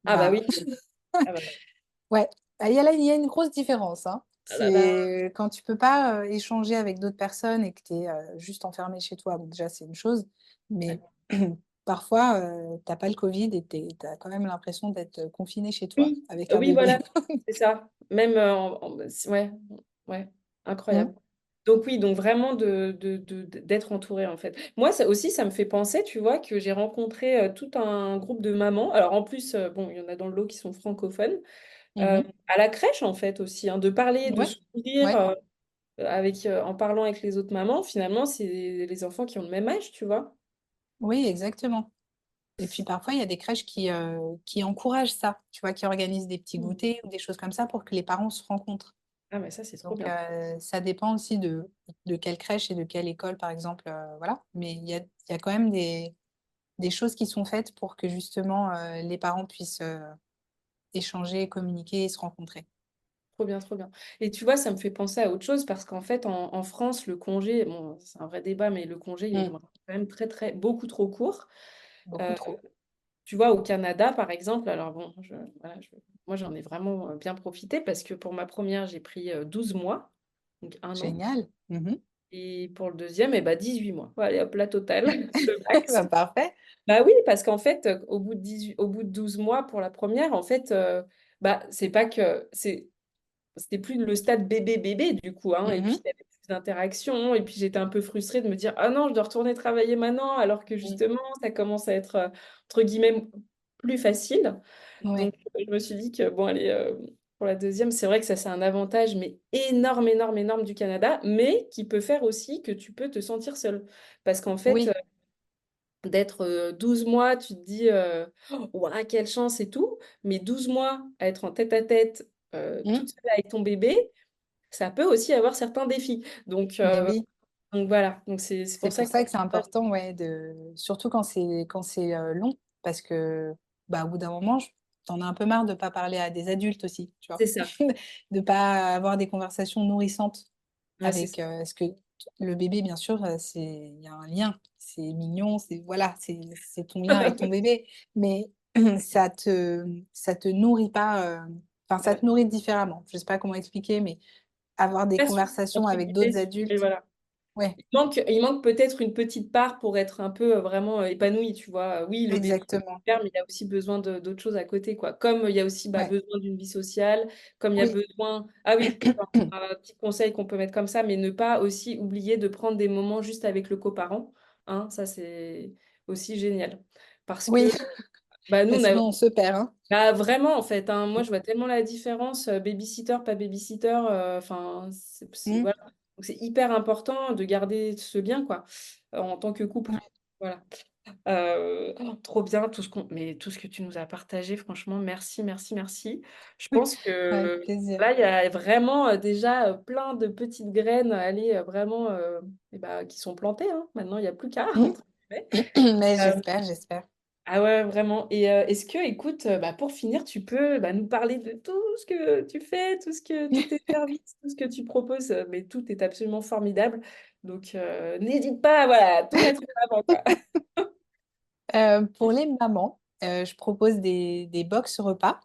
Ah bah Bah, oui. Ah bah, ouais, ah, il y a une grosse différence, hein. ah là là. C'est quand tu peux pas, échanger avec d'autres personnes et que tu es, juste enfermé chez toi, bon déjà c'est une chose, mais Ouais. parfois, tu pas le covid et tu as quand même l'impression d'être, confiné chez toi Oui, avec un oui, bébé. voilà, c'est ça. Même, ouais, ouais, Mmh. incroyable. Donc oui, donc vraiment d'être entourée, en fait. Moi, ça aussi, ça me fait penser, tu vois, que j'ai rencontré, tout un groupe de mamans. Alors en plus, bon, il y en a dans le lot qui sont francophones, Mmh mh. à la crèche, en fait, aussi, hein, de parler, de Ouais, s'ouvrir, ouais. en parlant avec les autres mamans. Finalement, c'est les enfants qui ont le même âge, tu vois? Oui, exactement. Et puis parfois, il y a des crèches qui encouragent ça, tu vois? Qui organisent des petits Mmh. goûters ou des choses comme ça pour que les parents se rencontrent. Ah mais ça, c'est trop Donc bien. ça dépend aussi de quelle crèche et de quelle école, par exemple, voilà. Mais il y a quand même des choses qui sont faites pour que justement, les parents puissent, échanger, communiquer et se rencontrer. Trop bien, trop bien. Et tu vois, ça me fait penser à autre chose parce qu'en fait, en France, le congé, bon, c'est un vrai débat, mais le congé, il est Mmh. quand même très, très beaucoup trop court. Beaucoup Heu, trop. Tu vois, au Canada, par exemple, alors bon, voilà, moi, j'en ai vraiment, bien profité parce que pour ma première j'ai pris, 12 mois, donc 1 an Génial. Mmh. et pour le deuxième, et bah, 18 mois. Voilà, allez hop, la totale, le max. Bah, parfait. Bah, oui, parce qu'en fait, au bout de 12 mois pour la première, en fait, bah, c'est pas que c'était plus le stade bébé, bébé du coup, hein et puis Mmh. il y avait plus d'interactions et puis j'étais un peu frustrée de me dire: «Ah non, je dois retourner travailler maintenant», alors que Mmh. justement ça commence à être, entre guillemets «plus facile». Donc Ouais. je me suis dit que bon allez, pour la deuxième, c'est vrai que ça c'est un avantage mais énorme, énorme, énorme du Canada, mais qui peut faire aussi que tu peux te sentir seule. Parce qu'en fait, Oui. d'être, 12 mois, tu te dis, «Waouh, quelle chance et tout», mais 12 mois à être en tête-à-tête, Mmh. toute seule avec ton bébé, ça peut aussi avoir certains défis. Mais oui. Donc voilà, donc c'est C'est pour ça pour que ça que c'est important, ouais, de surtout quand c'est, long parce que, bah, au bout d'un moment, tu en as un peu marre de pas parler à des adultes aussi, tu vois? c'est ça. De pas avoir des conversations nourrissantes Ouais, c'est avec, ça. parce que le bébé, bien sûr, il y a un lien, c'est mignon, c'est voilà, c'est ton lien avec ton bébé, mais ça te nourrit pas, enfin, ça Ouais. te nourrit différemment. Je sais pas comment expliquer, mais avoir des «Passion» conversations entre avec guillemets, d'autres mais adultes, voilà. ouais, Il manque peut-être une petite part pour être un peu, vraiment, épanoui, tu vois? Oui, le bébé, c'est exactement, super, mais il a aussi besoin d'autres choses à côté, quoi. Comme il y a aussi, bah, ouais, besoin d'une vie sociale, comme il y a oui. besoin ah oui, enfin, un petit conseil qu'on peut mettre comme ça, mais ne pas aussi oublier de prendre des moments juste avec le coparent, hein, ça, c'est aussi génial. Parce Oui, que, bah, nous, on a sinon on se perd, hein. bah, vraiment, en fait, hein, moi, Mmh. je vois tellement la différence, baby-sitter, pas baby-sitter, enfin, c'est Mmh. voilà. Donc c'est hyper important de garder ce lien, quoi, en tant que couple. Ouais. Voilà. Trop bien tout ce que tu nous as partagé, franchement, merci, merci, merci. Je pense Avec que plaisir. là, il y a vraiment, déjà, plein de petites graines à aller, vraiment, et bah, qui sont plantées, hein. Maintenant, il y a plus qu'à, Mmh. entre guillemets. Ouais. Mais Hem, j'espère. ah ouais, vraiment et est-ce que écoute, pour finir, tu peux, nous parler de tout ce que tu fais, tous tes services, tout ce que tu proposes, mais tout est absolument formidable donc n'hésite pas, voilà, à tout mettre en avant, quoi. Pour les mamans, je propose des box repas.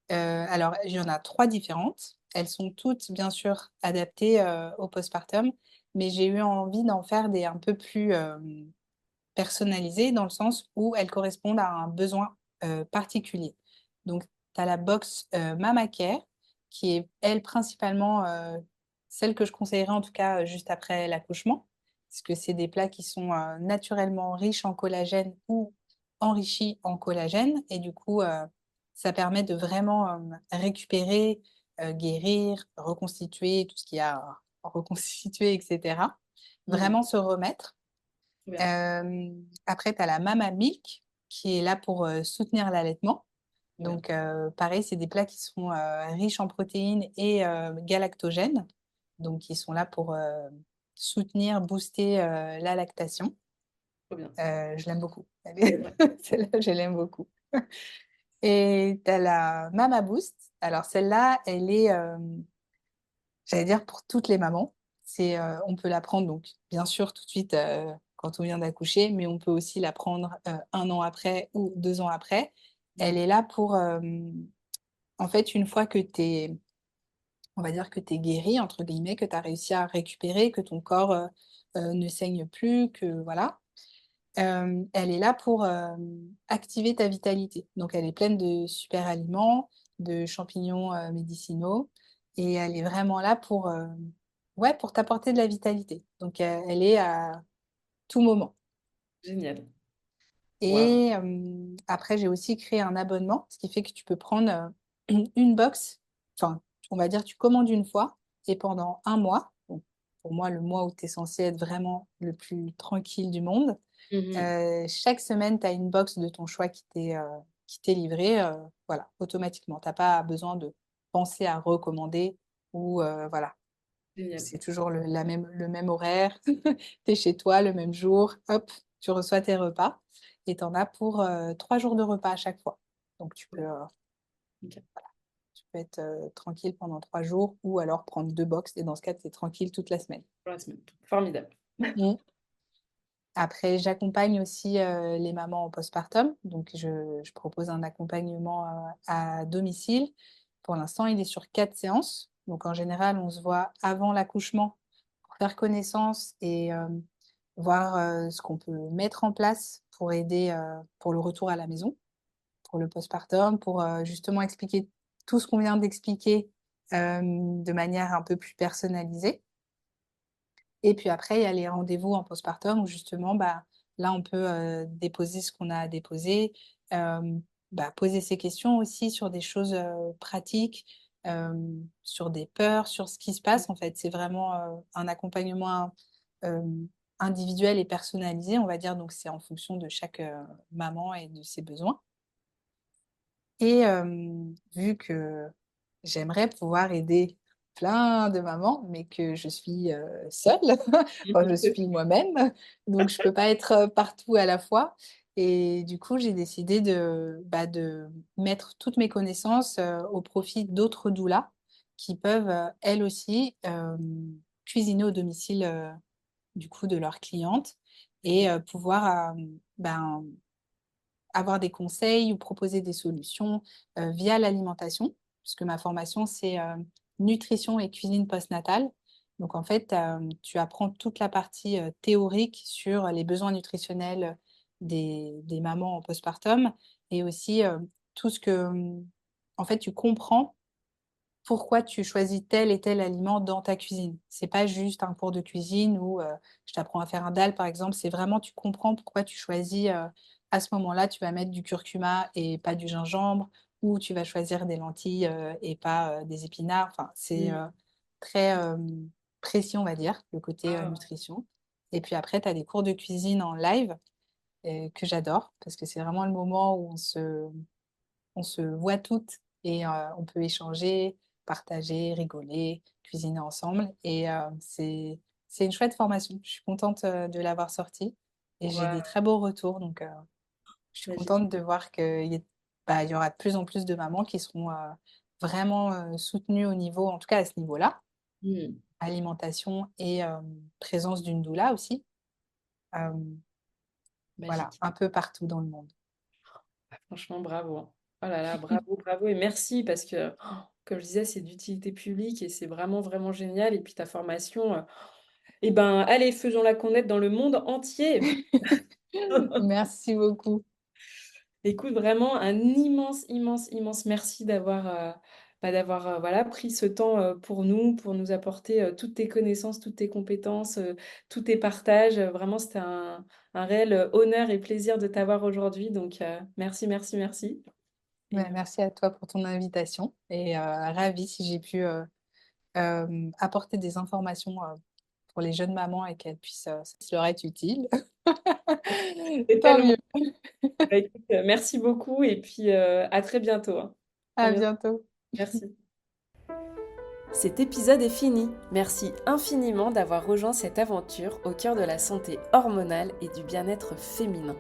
Alors, il y en a 3 différentes. Elles sont toutes bien sûr adaptées, au postpartum, mais j'ai eu envie d'en faire des un peu plus, personnalisées dans le sens où elles correspondent à un besoin, particulier. Donc tu as la box, Mama Care qui est elle principalement, celle que je conseillerais en tout cas, juste après l'accouchement. Parce que c'est des plats qui sont, naturellement riches en collagène ou enrichis en collagène et du coup, ça permet de vraiment, récupérer, guérir, reconstituer tout ce qu'il y a à reconstituer et cetera. Mmh. Vraiment se remettre. Trop bien. Après tu as la Mama Milk qui est là pour, soutenir l'allaitement. Trop bien. Donc pareil, c'est des plats qui sont, riches en protéines et galactogènes, donc qui sont là pour, soutenir, booster, la lactation. Trop bien. Je l'aime beaucoup. Elle est Ouais. celle-là, je l'aime beaucoup. Et tu as la Mama Boost. Alors celle-là, elle est, j'allais dire pour toutes les mamans. C'est, on peut la prendre donc bien sûr tout de suite, quand on vient d'accoucher, mais on peut aussi la prendre, 1 an après ou 2 ans après. Mmh. Elle est là pour, en fait, une fois que tu es on va dire que tu es «guérie» entre guillemets, que tu as réussi à récupérer, que ton corps, ne saigne plus, que voilà, elle est là pour, activer ta vitalité. Donc elle est pleine de super aliments, de champignons, médicinaux et elle est vraiment là pour, ouais, pour t'apporter de la vitalité. Donc elle est à tout moment. Génial. Waouh. Et après j'ai aussi créé un abonnement, ce qui fait que tu peux prendre, une box, enfin, on va dire tu commandes une fois et pendant un mois, donc pour moi le mois où tu es censé être vraiment le plus tranquille du monde, Mmh mh. chaque semaine tu as une box de ton choix qui t'est livrée, voilà, automatiquement. Tu as pas besoin de penser à recommander ou voilà. Génial. C'est toujours le même horaire, tu es chez toi le même jour, hop, tu reçois tes repas et tu en as pour, 3 jours de repas à chaque fois. Donc Ouais. OK. tu peux être, tranquille pendant 3 jours ou alors prendre 2 box et dans ce cas, tu es tranquille toute la semaine. Pour la semaine. Formidable. Mmh. Après j'accompagne aussi, les mamans en postpartum, donc je propose un accompagnement, à domicile. Pour l'instant, il est sur 4 séances, donc en général, on se voit avant l'accouchement pour faire connaissance et voir, ce qu'on peut mettre en place pour aider, pour le retour à la maison, pour le postpartum, pour, justement expliquer tout ce qu'on vient d'expliquer, de manière un peu plus personnalisée. Et puis après, il y a les rendez-vous en postpartum où justement, bah, là, on peut, déposer ce qu'on a à déposer, poser ses questions aussi sur des choses, pratiques, sur des peurs, sur ce qui se passe en fait. C'est vraiment, un accompagnement, individuel et personnalisé, on va dire, donc c'est en fonction de chaque, maman et de ses besoins. Et vu que j'aimerais pouvoir aider plein de mamans, mais que je suis, seule, enfin je suis moi-même, donc je peux pas être, partout à la fois et du coup, j'ai décidé de mettre toutes mes connaissances, au profit d'autres doulas qui peuvent, elles aussi, cuisiner au domicile, du coup de leurs clientes et OK. pouvoir, avoir des conseils ou proposer des solutions, via l'alimentation, puisque ma formation, c'est, nutrition et cuisine postnatale. Donc en fait, tu apprends toute la partie, théorique sur les besoins nutritionnels, des mamans en postpartum et aussi, tout ce que, en fait, tu comprends pourquoi tu choisis tel et tel aliment dans ta cuisine. C'est pas juste un cours de cuisine où, je t'apprends à faire un dal, par exemple, c'est vraiment tu comprends pourquoi tu choisis, à ce moment-là, tu vas mettre du curcuma et pas du gingembre ou tu vas choisir des lentilles, et pas, des épinards. Enfin, c'est, Mmh. très, précis, on va dire, le côté, Ah! nutrition et puis après, tu as des cours de cuisine en live, que j'adore parce que c'est vraiment le moment où on se voit toutes et on peut échanger, partager, rigoler, cuisiner ensemble et c'est une chouette formation. Je suis contente, de l'avoir sortie et j'ai Waouh, des très beaux retours, donc je suis bah, contente de voir il y aura de plus en plus de mamans qui seront, vraiment, soutenues au niveau en tout cas à ce niveau-là, mmh, alimentation et présence d'une doula aussi, hem, voilà, magique. un peu partout dans le monde. Ah, franchement, bravo, hein. Oh là là, bravo, bravo et merci parce que, comme je disais, c'est d'utilité publique et c'est vraiment, vraiment génial et puis ta formation, et ben, allez, faisons-la connaître dans le monde entier. Merci beaucoup. Écoute, vraiment un immense, immense, immense merci d'avoir, voilà, pris ce temps, pour nous apporter, toutes tes connaissances, toutes tes compétences, tous tes partages. Vraiment, c'était un réel, honneur et plaisir de t'avoir aujourd'hui donc merci, merci, merci et Bah, merci à toi pour ton invitation et ravie si j'ai pu, apporter des informations, pour les jeunes mamans et qu'elles puissent, ça leur être utile. c'est Tant tellement mieux. bah, écoute, merci beaucoup et puis, à très bientôt, hein. À À bientôt. bientôt. Merci. Cet épisode est fini. Merci infiniment d'avoir rejoint cette aventure au cœur de la santé hormonale et du bien-être féminin.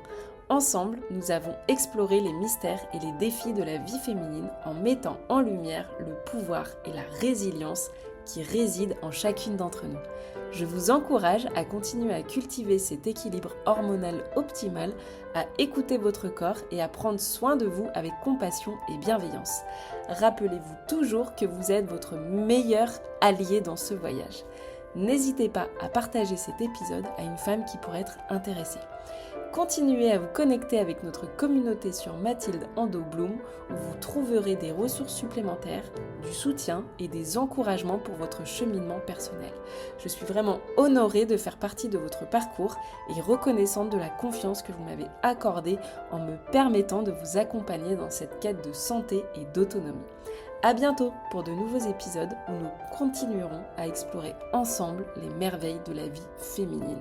Ensemble, nous avons exploré les mystères et les défis de la vie féminine en mettant en lumière le pouvoir et la résilience qui résident en chacune d'entre nous. Je vous encourage à continuer à cultiver cet équilibre hormonal optimal, à écouter votre corps et à prendre soin de vous avec compassion et bienveillance. Rappelez-vous toujours que vous êtes votre meilleur allié dans ce voyage. N'hésitez pas à partager cet épisode à une femme qui pourrait être intéressée. Continuez à vous connecter avec notre communauté sur Mathilde Ando Bloom où vous trouverez des ressources supplémentaires, du soutien et des encouragements pour votre cheminement personnel. Je suis vraiment honorée de faire partie de votre parcours et reconnaissante de la confiance que vous m'avez accordée en me permettant de vous accompagner dans cette quête de santé et d'autonomie. À bientôt pour de nouveaux épisodes où nous continuerons à explorer ensemble les merveilles de la vie féminine.